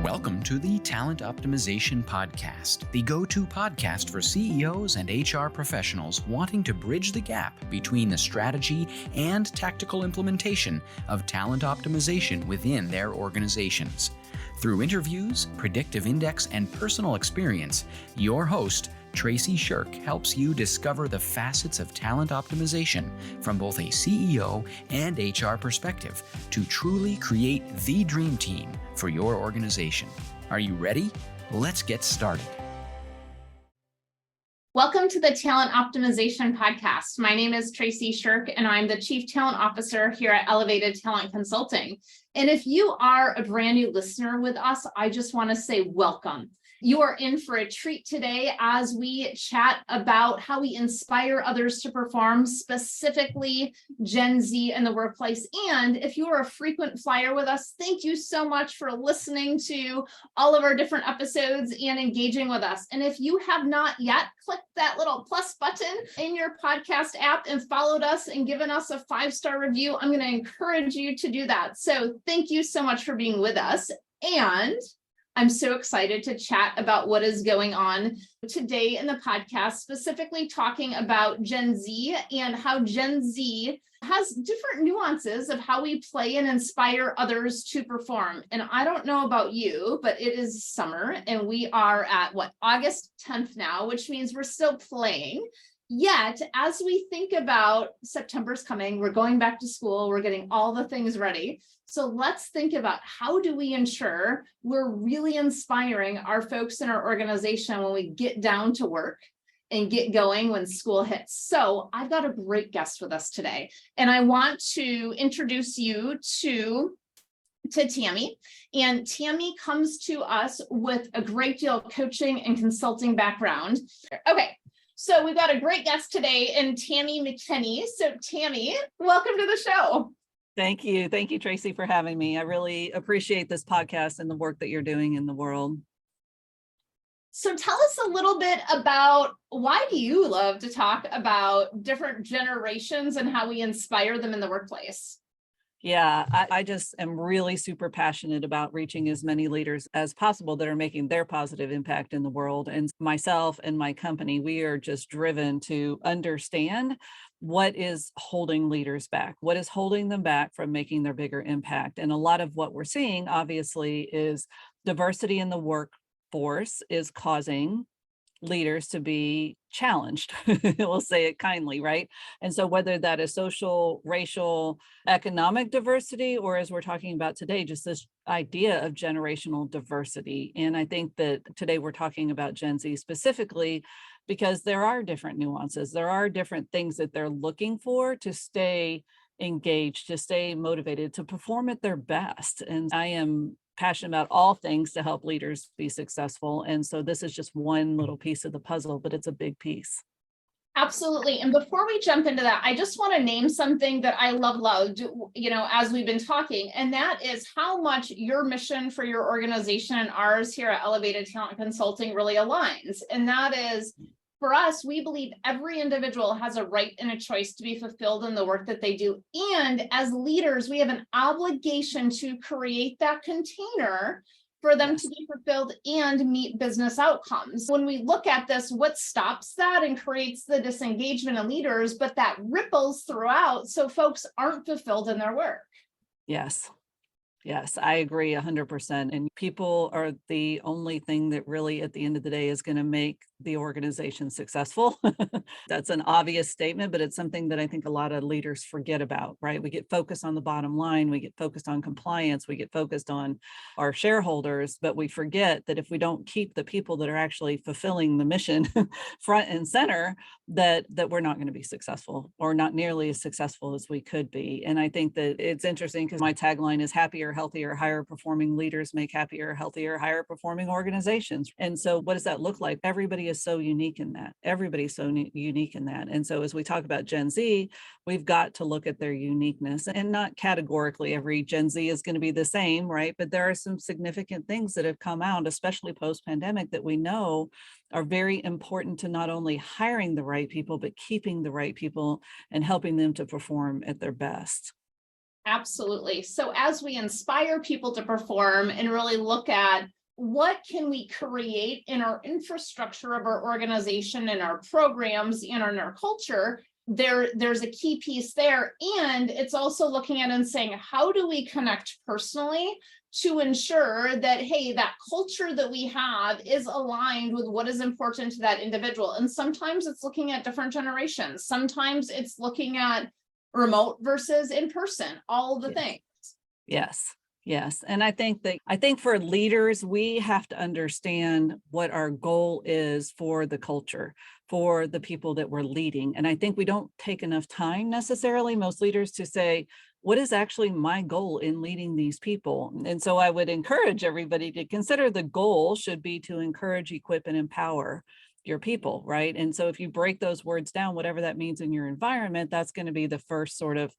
Welcome to the Talent Optimization Podcast, the go-to podcast for CEOs and HR professionals wanting to bridge the gap between the strategy and tactical implementation of talent optimization within their organizations. Through interviews, predictive index, and personal experience, your host, Tracy Shirk, helps you discover the facets of talent optimization from both a CEO and HR perspective to truly create the dream team for your organization. Are you ready? Let's get started. Welcome to the Talent Optimization Podcast. My name is Tracy Shirk, and I'm the Chief Talent Officer here at Elevated Talent Consulting. And if you are a brand new listener with us, I just want to say welcome. You are in for a treat today as we chat about how we inspire others to perform, specifically Gen Z in the workplace. And if you are a frequent flyer with us, thank you so much for listening to all of our different episodes and engaging with us. And if you have not yet, click that little plus button in your podcast app and followed us and given us a 5-star review. I'm going to encourage you to do that. So thank you so much for being with us. And I'm so excited to chat about what is going on today in the podcast, specifically talking about Gen Z and how Gen Z has different nuances of how we play and inspire others to perform. And I don't know about you, but it is summer and we are at August 10th now, which means we're still playing. Yet, as we think about September's coming, we're going back to school, we're getting all the things ready. So let's think about how do we ensure we're really inspiring our folks in our organization when we get down to work and get going when school hits. So I've got a great guest with us today, and I want to introduce you to Tammy. And Tammy comes to us with a great deal of coaching and consulting background. Okay. So we've got a great guest today in Tammy McKinney. So Tammy, welcome to the show. Thank you. Thank you, Tracy, for having me. I really appreciate this podcast and the work that you're doing in the world. So tell us a little bit about why do you love to talk about different generations and how we inspire them in the workplace? Yeah, I just am really super passionate about reaching as many leaders as possible that are making their positive impact in the world. And myself and my company, we are just driven to understand what is holding leaders back, what is holding them back from making their bigger impact. And a lot of what we're seeing, obviously, is diversity in the workforce is causing leaders to be challenged. We'll say it kindly, right? And so whether that is social, racial, economic diversity, or as we're talking about today, just this idea of generational diversity. And I think that today we're talking about Gen Z specifically because there are different nuances. There are different things that they're looking for to stay engaged, to stay motivated, to perform at their best. And I am passionate about all things to help leaders be successful. And so this is just one little piece of the puzzle, but it's a big piece. Absolutely. And before we jump into that, I just want to name something that I loved, as we've been talking, and that is how much your mission for your organization and ours here at Elevated Talent Consulting really aligns. And that is, for us, we believe every individual has a right and a choice to be fulfilled in the work that they do. And as leaders, we have an obligation to create that container for them to be fulfilled and meet business outcomes. When we look at this, what stops that and creates the disengagement in leaders, but that ripples throughout so folks aren't fulfilled in their work? Yes, I agree 100%. And people are the only thing that really at the end of the day is going to make the organization successful. That's an obvious statement, but it's something that I think a lot of leaders forget about, right? We get focused on the bottom line, we get focused on compliance, we get focused on our shareholders, but we forget that if we don't keep the people that are actually fulfilling the mission front and center, that we're not going to be successful or not nearly as successful as we could be. And I think that it's interesting because my tagline is happier, healthier, higher performing leaders make happier, healthier, higher performing organizations. And so what does that look like? Everybody is so unique in that. Everybody's so unique in that. And so as we talk about Gen Z, we've got to look at their uniqueness, and not categorically every Gen Z is going to be the same, right? But there are some significant things that have come out, especially post-pandemic, that we know are very important to not only hiring the right people, but keeping the right people and helping them to perform at their best. Absolutely. So as we inspire people to perform and really look at what can we create in our infrastructure of our organization and our programs and in our culture? There's a key piece there. And it's also looking at and saying, how do we connect personally to ensure that, hey, that culture that we have is aligned with what is important to that individual? And sometimes it's looking at different generations. Sometimes it's looking at remote versus in person, all the things. Yes. Yes. And I think for leaders, we have to understand what our goal is for the culture, for the people that we're leading. And I think we don't take enough time necessarily, most leaders, to say, what is actually my goal in leading these people? And so I would encourage everybody to consider the goal should be to encourage, equip, and empower your people, right? And so if you break those words down, whatever that means in your environment, that's going to be the first sort of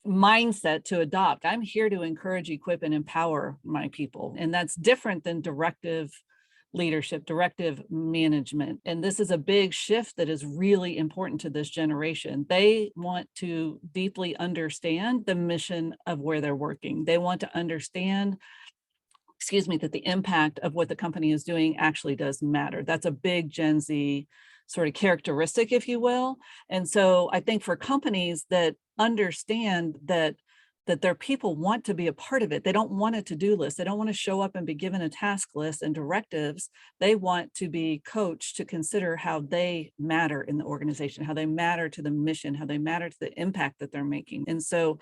mindset to adopt. I'm here to encourage, equip, and empower my people. And that's different than directive leadership, directive management. And this is a big shift that is really important to this generation. They want to deeply understand the mission of where they're working. They want to understand, that the impact of what the company is doing actually does matter. That's a big Gen Z sort of characteristic, if you will. And so I think for companies that understand that their people want to be a part of it, they don't want a to-do list. They don't want to show up and be given a task list and directives. They want to be coached to consider how they matter in the organization, how they matter to the mission, how they matter to the impact that they're making. And so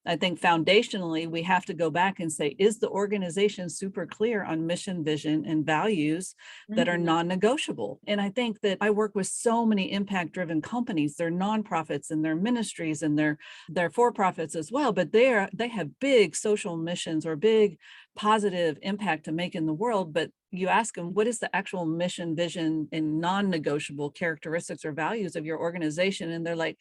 I think foundationally, we have to go back and say, is the organization super clear on mission, vision, and values that are non-negotiable? And I think that I work with so many impact-driven companies. They're nonprofits and they're ministries and they're for-profits as well, but they have big social missions or big positive impact to make in the world. But you ask them, what is the actual mission, vision, and non-negotiable characteristics or values of your organization? And they're like,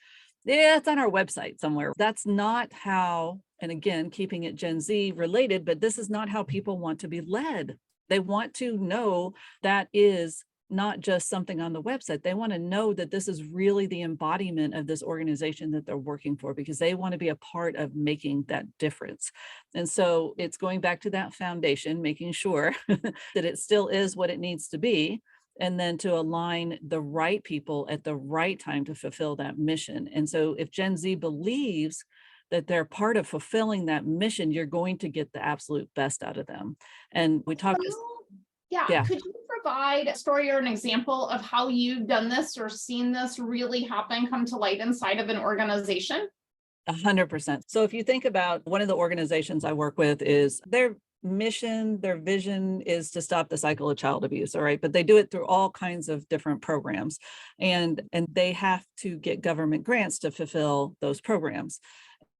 yeah, it's on our website somewhere. That's not how, and again, keeping it Gen Z related, but this is not how people want to be led. They want to know that is not just something on the website. They want to know that this is really the embodiment of this organization that they're working for, because they want to be a part of making that difference. And so it's going back to that foundation, making sure that it still is what it needs to be, and then to align the right people at the right time to fulfill that mission. And so if Gen Z believes that they're part of fulfilling that mission, you're going to get the absolute best out of them. And we talked. Yeah. Could you provide a story or an example of how you've done this or seen this really happen, come to light inside of an organization? 100%. So if you think about one of the organizations I work with, is their mission, their vision is to stop the cycle of child abuse. All right. But they do it through all kinds of different programs, and they have to get government grants to fulfill those programs.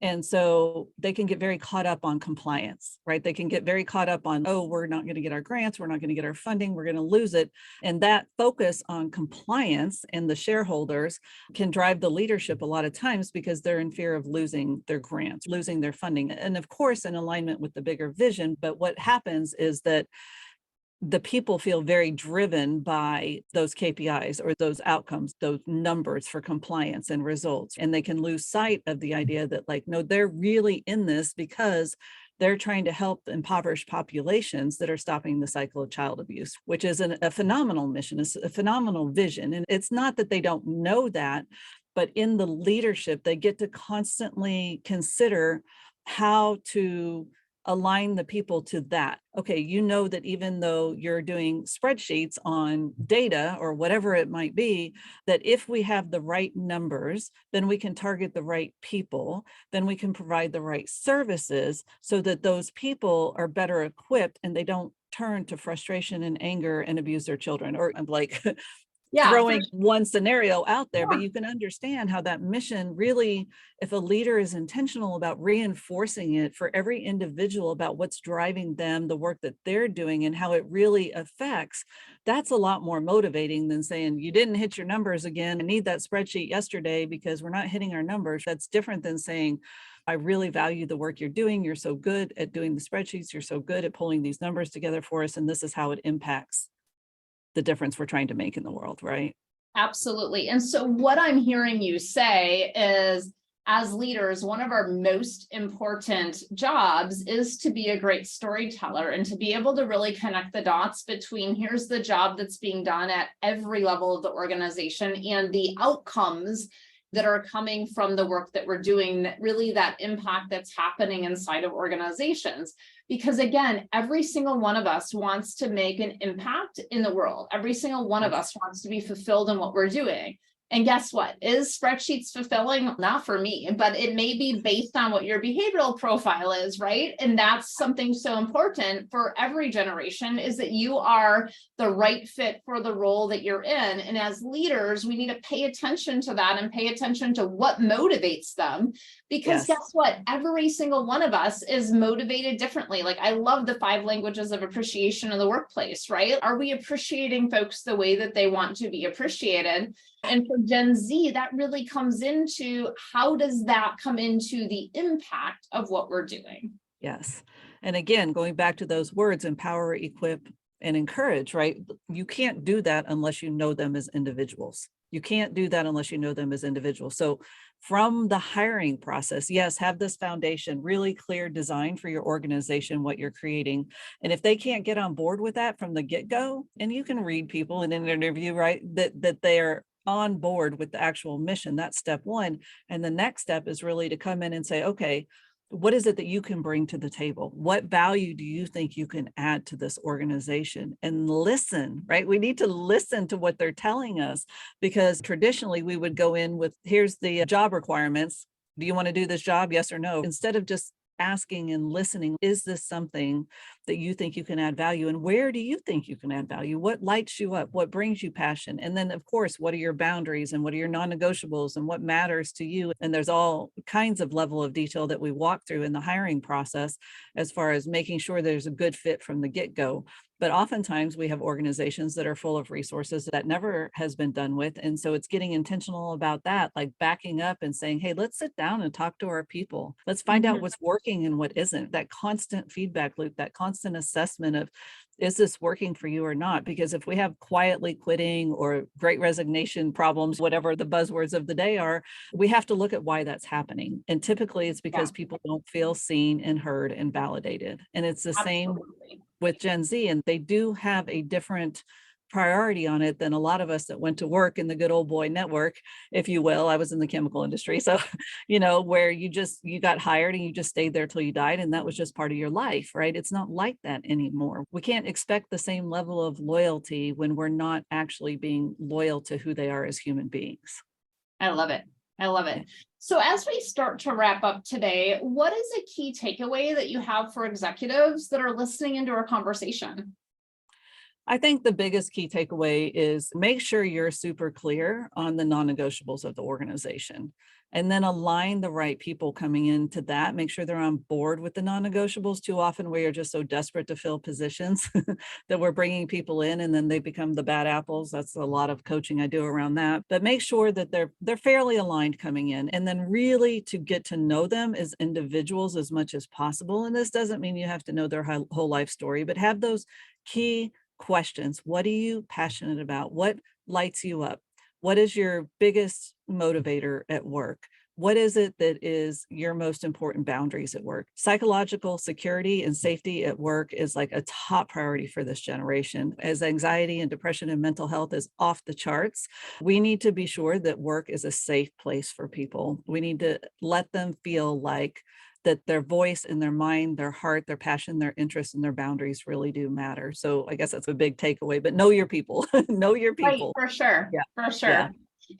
And so they can get very caught up on compliance, right? They can get very caught up on, oh, we're not going to get our grants, we're not going to get our funding, we're going to lose it. And that focus on compliance and the shareholders can drive the leadership a lot of times, because they're in fear of losing their grants, losing their funding. And of course, in alignment with the bigger vision. But what happens is that the people feel very driven by those KPIs or those outcomes, those numbers for compliance and results. And they can lose sight of the idea that, like, no, they're really in this because they're trying to help impoverished populations that are stopping the cycle of child abuse, which is a phenomenal mission, it's a phenomenal vision. And it's not that they don't know that, but in the leadership, they get to constantly consider how to align the people to that. Okay, you know that even though you're doing spreadsheets on data or whatever it might be, that if we have the right numbers, then we can target the right people, then we can provide the right services so that those people are better equipped and they don't turn to frustration and anger and abuse their children. Or I'm like throwing one scenario out there, but you can understand how that mission really, if a leader is intentional about reinforcing it for every individual about what's driving them, the work that they're doing, and how it really affects, that's a lot more motivating than saying, you didn't hit your numbers again, I need that spreadsheet yesterday because we're not hitting our numbers. That's different than saying, I really value the work you're doing. You're so good at doing the spreadsheets. You're so good at pulling these numbers together for us. And this is how it impacts the difference we're trying to make in the world, right? Absolutely. And so what I'm hearing you say is as leaders, one of our most important jobs is to be a great storyteller and to be able to really connect the dots between here's the job that's being done at every level of the organization and the outcomes that are coming from the work that we're doing, really that impact that's happening inside of organizations. Because again, every single one of us wants to make an impact in the world. Every single one of us wants to be fulfilled in what we're doing. And guess what? Is spreadsheets fulfilling? Not for me, but it may be based on what your behavioral profile is, right? And that's something so important for every generation, is that you are the right fit for the role that you're in. And as leaders, we need to pay attention to that and pay attention to what motivates them. Because guess what? Every single one of us is motivated differently. Like, I love the 5 languages of appreciation in the workplace, right? Are we appreciating folks the way that they want to be appreciated? And for Gen Z, that really comes into how does that come into the impact of what we're doing? Yes. And again, going back to those words, empower, equip, and encourage, right? You can't do that unless you know them as individuals. You can't do that unless you know them as individuals. So from the hiring process, yes, have this foundation, really clear design for your organization, what you're creating. And if they can't get on board with that from the get-go, and you can read people in an interview, right, that they are on board with the actual mission, that's step one. And the next step is really to come in and say, okay, what is it that you can bring to the table? What value do you think you can add to this organization? And listen, right? We need to listen to what they're telling us, because traditionally we would go in with, here's the job requirements. Do you want to do this job? Yes or no? Instead of just asking and listening, is this something that you think you can add value? And where do you think you can add value? What lights you up? What brings you passion? And then, of course, what are your boundaries and what are your non-negotiables and what matters to you? And there's all kinds of level of detail that we walk through in the hiring process as far as making sure there's a good fit from the get-go. But oftentimes we have organizations that are full of resources that never has been done with. And so it's getting intentional about that, like backing up and saying, hey, let's sit down and talk to our people. Let's find out what's working and what isn't. That constant feedback loop, that constant assessment of, is this working for you or not? Because if we have quietly quitting or great resignation problems, whatever the buzzwords of the day are, we have to look at why that's happening. And typically it's because people don't feel seen and heard and validated. And it's the same with Gen Z, and they do have a different priority on it than a lot of us that went to work in the good old boy network, if you will. I was in the chemical industry. So, where you got hired and you just stayed there till you died. And that was just part of your life, right? It's not like that anymore. We can't expect the same level of loyalty when we're not actually being loyal to who they are as human beings. I love it. I love it. So as we start to wrap up today, what is a key takeaway that you have for executives that are listening into our conversation? I think the biggest key takeaway is make sure you're super clear on the non-negotiables of the organization, and then align the right people coming into that. Make sure they're on board with the non-negotiables. Too often we are just so desperate to fill positions that we're bringing people in and then they become the bad apples. That's a lot of coaching I do around that. But make sure that they're fairly aligned coming in, and then really to get to know them as individuals as much as possible. And this doesn't mean you have to know their whole life story, but have those key questions. What are you passionate about? What lights you up? What is your biggest motivator at work? What is it that is your most important boundaries at work? Psychological security and safety at work is like a top priority for this generation. As anxiety and depression and mental health is off the charts, we need to be sure that work is a safe place for people. We need to let them feel like that their voice and their mind, their heart, their passion, their interests, and their boundaries really do matter. So I guess that's a big takeaway, but know your people, know your people. Right, for sure. Yeah. For sure. Yeah.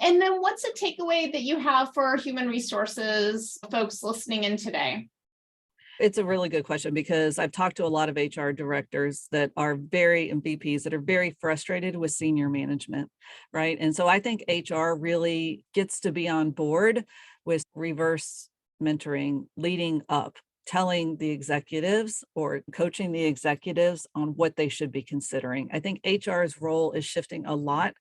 And then what's a takeaway that you have for human resources folks listening in today? It's a really good question, because I've talked to a lot of HR directors that are and VPs that are very frustrated with senior management, right? And so I think HR really gets to be on board with reverse mentoring, leading up, telling the executives or coaching the executives on what they should be considering. I think HR's role is shifting a lot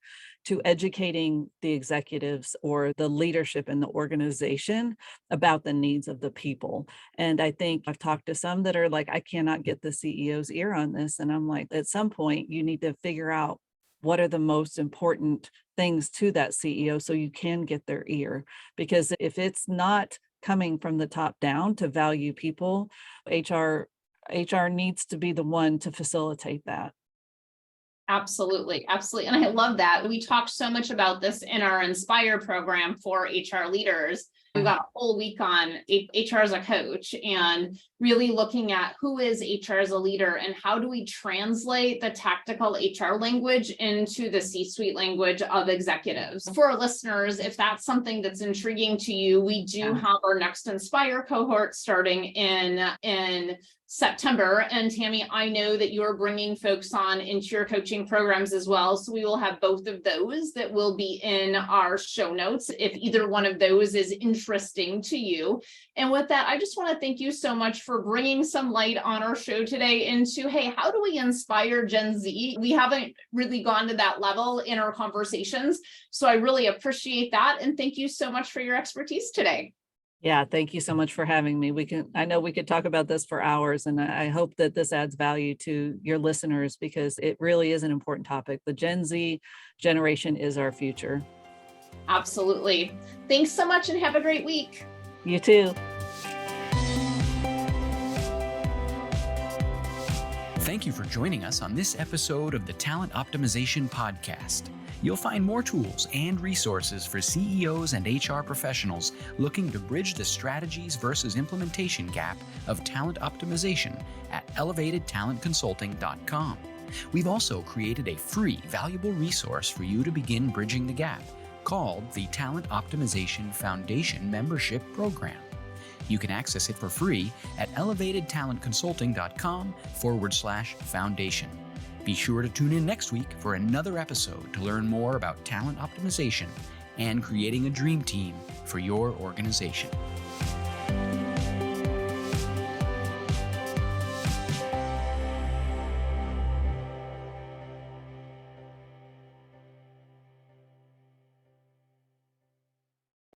to educating the executives or the leadership in the organization about the needs of the people. And I think I've talked to some that are like, I cannot get the CEO's ear on this. And I'm like, at some point you need to figure out what are the most important things to that CEO so you can get their ear. Because if it's not coming from the top down to value people, HR needs to be the one to facilitate that. Absolutely. Absolutely. And I love that. We talked so much about this in our Inspire program for HR leaders. We've got a whole week on HR as a coach and really looking at who is HR as a leader and how do we translate the tactical HR language into the C-suite language of executives. For our listeners, if that's something that's intriguing to you, we do have our next Inspire cohort starting in September. And Tammy, I know that you're bringing folks on into your coaching programs as well. So we will have both of those that will be in our show notes if either one of those is interesting to you. And with that, I just want to thank you so much for bringing some light on our show today into, hey, how do we inspire Gen Z? We haven't really gone to that level in our conversations. So I really appreciate that. And thank you so much for your expertise today. Yeah, thank you so much for having me. I know we could talk about this for hours, and I hope that this adds value to your listeners because it really is an important topic. The Gen Z generation is our future. Absolutely. Thanks so much and have a great week. You too. Thank you for joining us on this episode of the Talent Optimization Podcast. You'll find more tools and resources for CEOs and HR professionals looking to bridge the strategies versus implementation gap of talent optimization at elevatedtalentconsulting.com. We've also created a free, valuable resource for you to begin bridging the gap called the Talent Optimization Foundation Membership Program. You can access it for free at elevatedtalentconsulting.com/foundation. Be sure to tune in next week for another episode to learn more about talent optimization and creating a dream team for your organization.